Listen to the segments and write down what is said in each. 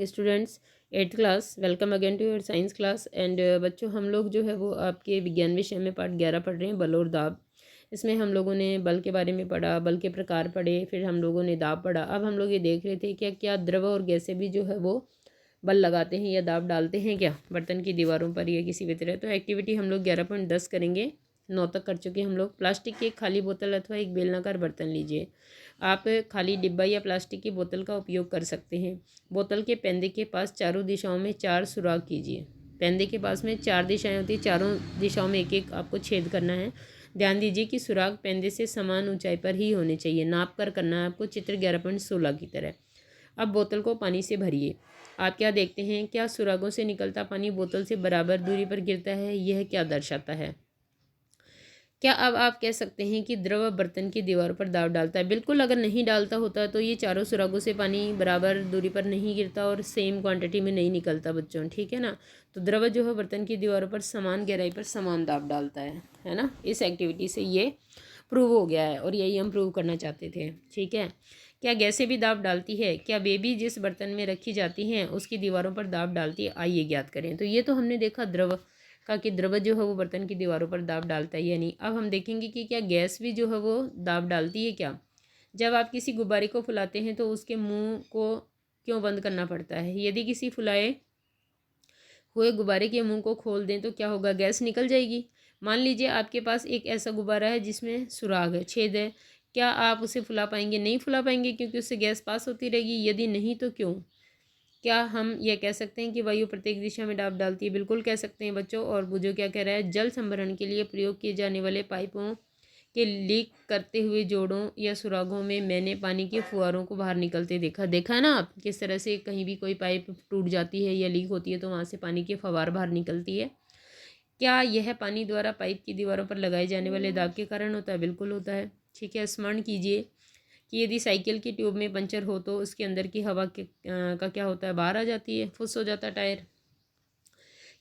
Students, 8th class, welcome again to your science class. And बच्चों, हम लोग जो है वो आपके विज्ञान विषय में पार्ट 11 पढ़ रहे हैं, बल और दाब। इसमें हम लोगों ने बल के बारे में पढ़ा, बल के प्रकार पढ़े, फिर हम लोगों ने दाब पढ़ा। अब हम लोग ये देख रहे थे क्या द्रव और गैसें भी जो है वो बल लगाते हैं या दाब डालते हैं क्या बर्तन की दीवारों पर या किसी भी तरह। तो एक्टिविटी हम लोग 11.10 करेंगे। 9 तक कर चुके हम लोग। प्लास्टिक की एक खाली बोतल अथवा एक बेलनाकार बर्तन लीजिए। आप खाली डिब्बा या प्लास्टिक की बोतल का उपयोग कर सकते हैं। बोतल के पेंदे के पास चारों दिशाओं में 4 सुराख कीजिए। पेंदे के पास में 4 दिशाएं होती हैं, चारों दिशाओं में एक एक आपको छेद करना है। ध्यान दीजिए कि सुराख पेंदे से समान ऊंचाई पर ही होने चाहिए। नाप कर करना है आपको, चित्र 11.16 की तरह। अब बोतल को पानी से भरिए। आप क्या देखते हैं, क्या सुराखों से निकलता पानी बोतल से बराबर दूरी पर गिरता है? यह क्या दर्शाता है? क्या अब आप कह सकते हैं कि द्रव बर्तन की दीवार पर दाब डालता है? बिल्कुल, अगर नहीं डालता होता तो ये चारों सुराखों से पानी बराबर दूरी पर नहीं गिरता और सेम क्वांटिटी में नहीं निकलता बच्चों, ठीक है ना। तो द्रव जो है बर्तन की दीवारों पर समान गहराई पर समान दाब डालता है ना। इस एक्टिविटी से ये प्रूव हो गया है और यही हम प्रूव करना चाहते थे, ठीक है। क्या गैसें भी दाब डालती है? क्या बेबी जिस बर्तन में रखी जाती हैं उसकी दीवारों पर दाब डालती है? आइए ज्ञात करें। तो ये तो हमने देखा द्रव का कि द्रव जो है वो बर्तन की दीवारों पर दाब डालता है या नहीं। अब हम देखेंगे कि क्या गैस भी जो है वो दाब डालती है क्या। जब आप किसी गुब्बारे को फुलाते हैं तो उसके मुंह को क्यों बंद करना पड़ता है? यदि किसी फुलाए हुए गुब्बारे के मुंह को खोल दें तो क्या होगा? गैस निकल जाएगी। मान लीजिए आपके पास एक ऐसा गुब्बारा है जिसमें सुराग है, छेद है। क्या आप उसे फुला पाएंगे? नहीं फुला पाएंगे, क्योंकि उससे गैस पास होती रहेगी। यदि नहीं तो क्यों? क्या हम यह कह सकते हैं कि वायु प्रत्येक दिशा में दाब डालती है? बिल्कुल कह सकते हैं बच्चों। और बुझो क्या कह रहा है, जल संभरण के लिए प्रयोग किए जाने वाले पाइपों के लीक करते हुए जोड़ों या सुरागों में मैंने पानी के फुहारों को बाहर निकलते देखा है ना आप, किस तरह से कहीं भी कोई पाइप टूट जाती है या लीक होती है तो वहाँ से पानी के फव्वार बाहर निकलती है। क्या यह पानी द्वारा पाइप की दीवारों पर लगाए जाने वाले दाग के कारण होता है? बिल्कुल होता है, ठीक है। स्मरण कीजिए कि यदि साइकिल की ट्यूब में पंचर हो तो उसके अंदर की हवा का क्या होता है? बाहर आ जाती है, फुस हो जाता है टायर।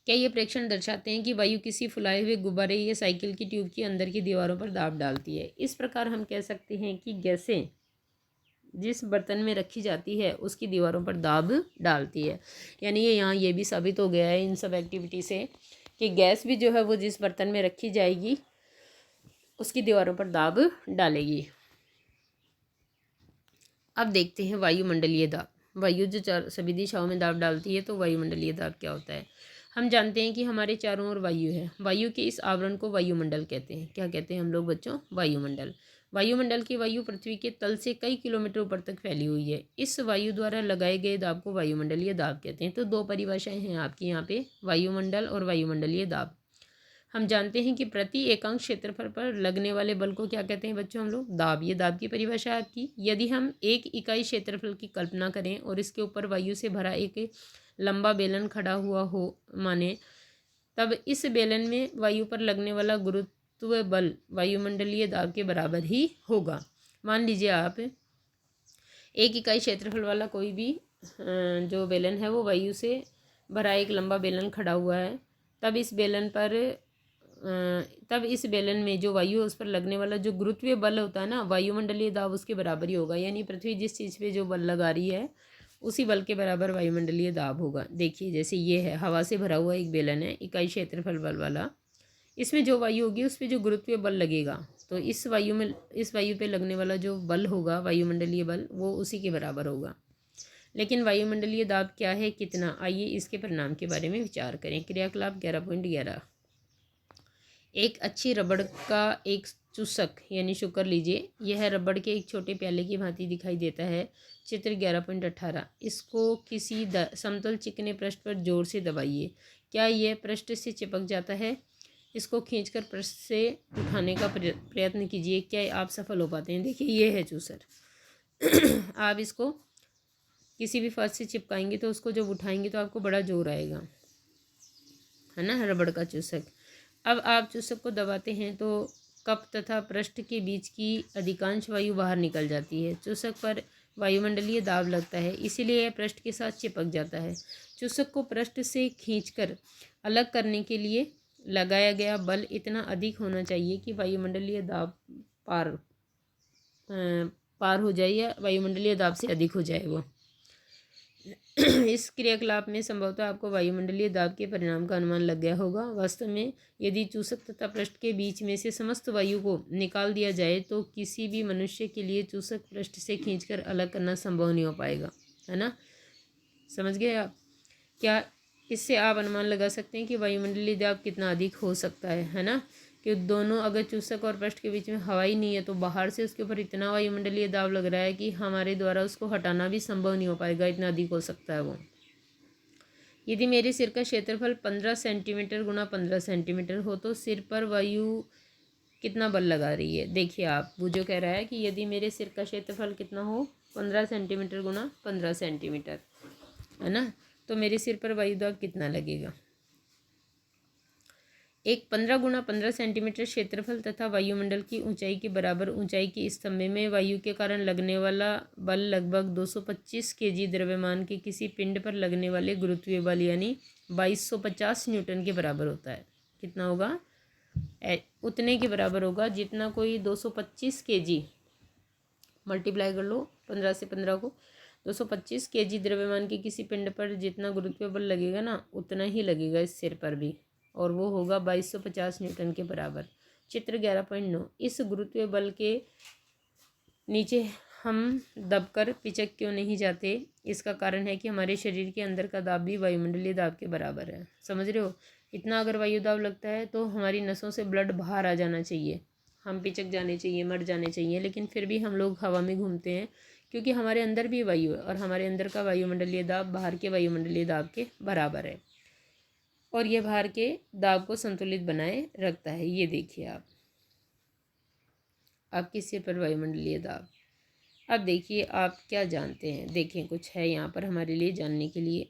क्या ये प्रेक्षण दर्शाते हैं कि वायु किसी फुलाए हुए गुब्बारे या साइकिल की ट्यूब के अंदर की दीवारों पर दाब डालती है? इस प्रकार हम कह सकते हैं कि गैसें जिस बर्तन में रखी जाती है उसकी दीवारों पर दाब डालती है। यानी यहाँ ये भी साबित हो गया है इन सब एक्टिविटी से कि गैस भी जो है वो जिस बर्तन में रखी जाएगी उसकी दीवारों पर दाब डालेगी। अब देखते हैं वायुमंडलीय दाब। वायु जो सभी दिशाओं में दाब डालती है, तो वायुमंडलीय दाब क्या होता है? हम जानते हैं कि हमारे चारों ओर वायु है। वायु के इस आवरण को वायुमंडल कहते हैं। क्या कहते हैं हम लोग बच्चों? वायुमंडल। वायुमंडल की वायु पृथ्वी के तल से कई किलोमीटर ऊपर तक फैली हुई है। इस वायु द्वारा लगाए गए दाब को वायुमंडलीय दाब कहते हैं। तो दो परिभाषाएं हैं आपकी यहाँ पे, वायुमंडल और वायुमंडलीय दाब। हम जानते हैं कि प्रति एकांक क्षेत्रफल पर लगने वाले बल को क्या कहते हैं बच्चों? हम लोग दाब। ये दाब की परिभाषा है आपकी। यदि हम एक इकाई क्षेत्रफल की कल्पना करें और इसके ऊपर वायु से भरा एक लंबा बेलन खड़ा हुआ हो माने, तब इस बेलन में वायु पर लगने वाला गुरुत्व बल वायुमंडलीय दाब के बराबर ही होगा। मान लीजिए आप एक इकाई क्षेत्रफल वाला कोई भी जो बेलन है वो वायु से भरा एक लंबा बेलन खड़ा हुआ है। तब इस बेलन में जो वायु है उस पर लगने वाला जो गुरुत्वीय बल होता है ना, वायुमंडलीय दाब उसके बराबर ही होगा। यानी पृथ्वी जिस चीज़ पे जो बल लगा रही है उसी बल के बराबर वायुमंडलीय दाब होगा। देखिए, जैसे ये है, हवा से भरा हुआ एक बेलन है इकाई क्षेत्रफल बल वाला। इसमें जो वायु होगी उस पर जो गुरुत्वीय बल लगेगा, तो इस वायु पे लगने वाला जो बल होगा वायुमंडलीय बल, वो उसी के बराबर होगा। लेकिन वायुमंडलीय दाब क्या है, कितना? आइए इसके परिणाम के बारे में विचार करें। क्रियाकलाप 11.11। एक अच्छी रबड़ का एक चूसक यानी शुकर लीजिए। यह रबड़ के एक छोटे प्याले की भांति दिखाई देता है। चित्र 11.18। इसको किसी समतल चिकने पृष्ठ पर जोर से दबाइए। क्या यह पृष्ठ से चिपक जाता है? इसको खींचकर पृष्ठ से उठाने का प्रयत्न कीजिए। क्या आप सफल हो पाते हैं? देखिए, ये है चूसर। आप इसको किसी भी फर्श से चिपकाएंगे तो उसको जब उठाएंगे तो आपको बड़ा जोर आएगा, है ना, रबड़ का चूसक। अब आप चूसक को दबाते हैं तो कप तथा पृष्ठ के बीच की अधिकांश वायु बाहर निकल जाती है। चूसक पर वायुमंडलीय दाब लगता है, इसीलिए यह पृष्ठ के साथ चिपक जाता है। चूसक को पृष्ठ से खींचकर अलग करने के लिए लगाया गया बल इतना अधिक होना चाहिए कि वायुमंडलीय दाब पार हो जाए या वायुमंडलीय दाब से अधिक हो जाए वो। इस क्रियाकलाप में संभवतः आपको वायुमंडलीय दाब के परिणाम का अनुमान लग गया होगा। वास्तव में यदि चूसक तथा पृष्ठ के बीच में से समस्त वायु को निकाल दिया जाए तो किसी भी मनुष्य के लिए चूसक पृष्ठ से खींचकर अलग करना संभव नहीं हो पाएगा, है ना। समझ गए आप? क्या इससे आप अनुमान लगा सकते हैं कि वायुमंडलीय दाब कितना अधिक हो सकता है ना। कि दोनों, अगर चूसक और पृष्ठ के बीच में हवा ही नहीं है तो बाहर से उसके ऊपर इतना वायुमंडलीय दाब लग रहा है कि हमारे द्वारा उसको हटाना भी संभव नहीं हो पाएगा, इतना अधिक हो सकता है वो। यदि मेरे सिर का क्षेत्रफल 15 सेंटीमीटर गुणा 15 सेंटीमीटर हो तो सिर पर वायु कितना बल लगा रही है। देखिए आप, वो जो कह रहा है कि यदि मेरे सिर का क्षेत्रफल कितना हो, 15 सेंटीमीटर गुणा 15 सेंटीमीटर, है ना, तो मेरे सिर पर वायु दाब कितना लगेगा। एक 15 गुणा 15 सेंटीमीटर क्षेत्रफल तथा वायुमंडल की ऊंचाई के बराबर ऊंचाई के स्तंभ में वायु के कारण लगने वाला बल लगभग 225 केजी द्रव्यमान के किसी पिंड पर लगने वाले गुरुत्वीय बल यानी 2250 न्यूटन के बराबर होता है। कितना होगा? उतने के बराबर होगा जितना कोई 225 केजी, मल्टीप्लाई कर लो 15 से 15 को, 225 केजी द्रव्यमान के किसी पिंड पर जितना गुरुत्वीय बल लगेगा ना, उतना ही लगेगा इस सिर पर भी, और वो होगा 2250 न्यूटन के बराबर। चित्र 11.9। इस गुरुत्वीय बल के नीचे हम दबकर पिचक क्यों नहीं जाते? इसका कारण है कि हमारे शरीर के अंदर का दाब भी वायुमंडलीय दाब के बराबर है। समझ रहे हो? इतना अगर वायु दाब लगता है तो हमारी नसों से ब्लड बाहर आ जाना चाहिए, हम पिचक जाने चाहिए, मर जाने चाहिए, लेकिन फिर भी हम लोग हवा में घूमते हैं क्योंकि हमारे अंदर भी वायु है और हमारे अंदर का वायुमंडलीय दाब बाहर के वायुमंडलीय दाब के बराबर है और यह बाहर के दाब को संतुलित बनाए रखता है। ये देखिए आप, आपके सिर पर वायुमंडलीय दाब। अब देखिए आप क्या जानते हैं, देखें कुछ है यहाँ पर हमारे लिए जानने के लिए।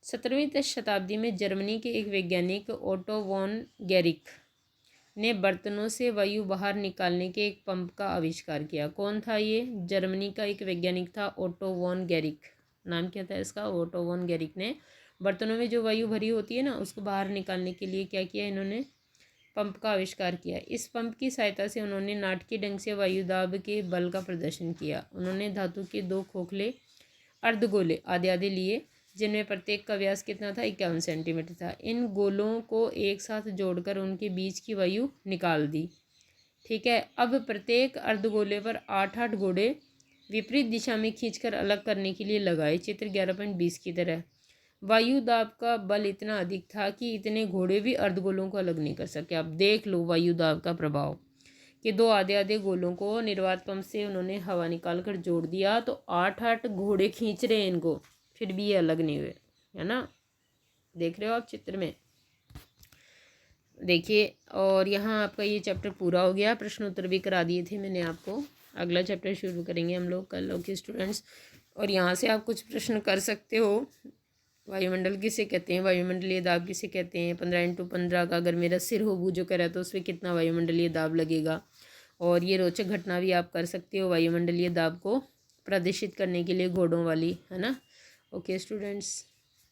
17वीं शताब्दी में जर्मनी के एक वैज्ञानिक ओटो वॉन गेरिक ने बर्तनों से वायु बाहर निकालने के एक पंप का आविष्कार किया। कौन था ये? जर्मनी का एक वैज्ञानिक था, ओटो वॉन गेरिक। नाम क्या था इसका? ओटो वॉन गेरिक ने बर्तनों में जो वायु भरी होती है ना, उसको बाहर निकालने के लिए क्या किया इन्होंने? पंप का आविष्कार किया। इस पंप की सहायता से उन्होंने नाटकीय ढंग से वायुदाब के बल का प्रदर्शन किया। उन्होंने धातु के 2 खोखले अर्धगोले आधे आधे लिए जिनमें प्रत्येक का व्यास कितना था? 51 सेंटीमीटर था। इन गोलों को एक साथ जोड़कर उनके बीच की वायु निकाल दी। ठीक है, अब प्रत्येक अर्धगोले पर 8-8 घोड़े विपरीत दिशा में खींचकर अलग करने के लिए लगाए, चित्र 11.20 की तरह। वायु दाब का बल इतना अधिक था कि इतने घोड़े भी अर्धगोलों को अलग नहीं कर सके। अब देख लो वायु दाब का प्रभाव, कि 2 आधे आधे गोलों को निर्वात पंप से उन्होंने हवा निकाल कर जोड़ दिया तो 8-8 घोड़े खींच रहे हैं इनको, फिर भी ये अलग नहीं हुए, है ना। देख रहे हो आप चित्र में? देखिए, और यहाँ आपका ये चैप्टर पूरा हो गया। प्रश्न उत्तर भी करा दिए थे मैंने आपको। अगला चैप्टर शुरू करेंगे हम लोग कल। ओके स्टूडेंट्स, और यहाँ से आप कुछ प्रश्न कर सकते हो। वायुमंडल किसे कहते हैं, वायुमंडलीय दाब किसे कहते हैं, 15x15 का अगर मेरा सिर हो जो करा तो उसमें कितना वायुमंडलीय दाब लगेगा। और ये रोचक घटना भी आप कर सकते हो वायुमंडलीय दाब को प्रदर्शित करने के लिए घोड़ों वाली, है ना। Okay students.